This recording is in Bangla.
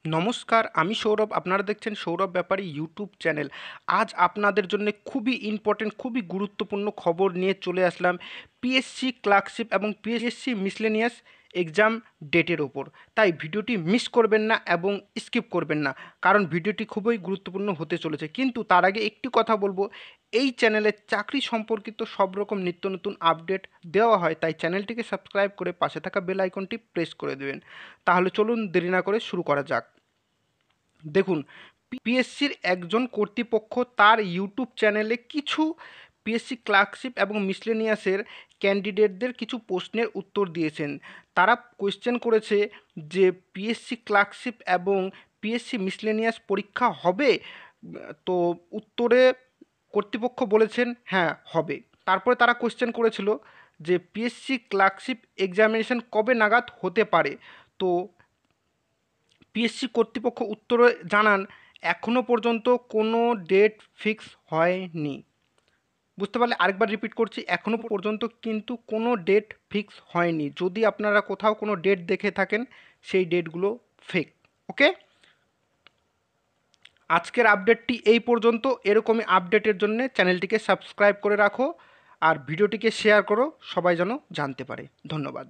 নমস্কার, আমি সৌরভ। আপনারা দেখছেন সৌরভ ব্যাপারী ইউটিউব চ্যানেল। আজ আপনাদের জন্য খুবই ইম্পর্টেন্ট, খুবই গুরুত্বপূর্ণ খবর নিয়ে চলে আসলাম পিএসসি ক্লার্কশিপ এবং পিএসসি মিসলেনিয়াস এক্সাম ডেটের ওপর। তাই ভিডিওটি মিস করবেন না এবং স্কিপ করবেন না, কারণ ভিডিওটি খুবই গুরুত্বপূর্ণ হতে চলেছে। কিন্তু তার আগে একটি কথা বলবো, এই চ্যানেলে চাকরি সম্পর্কিত সব রকম নিত্য নতুন আপডেট দেওয়া হয়, তাই চ্যানেলটিকে সাবস্ক্রাইব করে পাশে থাকা বেল আইকনটি প্রেস করে দেবেন। তাহলে চলুন দেরি না করে শুরু করা যাক। দেখুন, পিএসসির একজন কর্তৃপক্ষ তার ইউটিউব চ্যানেলে কিছু পিএসসি ক্লার্কশিপ এবং মিসলেনিয়াসের ক্যান্ডিডেটদের কিছু প্রশ্নের উত্তর দিয়েছেন। তারা কোয়েশ্চেন করেছে যে পিএসসি ক্লার্কশিপ এবং পিএসসি মিসলেনিয়াস পরীক্ষা হবে। তো উত্তরে কর্তৃপক্ষ বলেছেন হ্যাঁ হবে। তারপরে তারা কোয়েশ্চেন করেছিল যে পিএসসি ক্লার্কশিপ এক্সামিনেশন কবে নাগাদ হতে পারে। তো পিএসসি কর্তৃপক্ষ উত্তরে জানান এখনও পর্যন্ত কোনো ডেট ফিক্স হয়নি। বুঝতে পারলে আরেকবার রিপিট করছি, এখনও পর্যন্ত কিন্তু কোনো ডেট ফিক্স হয়নি। যদি আপনারা কোথাও কোনো ডেট দেখে থাকেন, সেই ডেটগুলো ফেক। ওকে, আজকের আপডেটটি এই পর্যন্ত। এরকমই আপডেটের জন্য চ্যানেলটিকে সাবস্ক্রাইব করে রাখো আর ভিডিওটিকে শেয়ার করো, সবাই যেন জানতে পারে। ধন্যবাদ।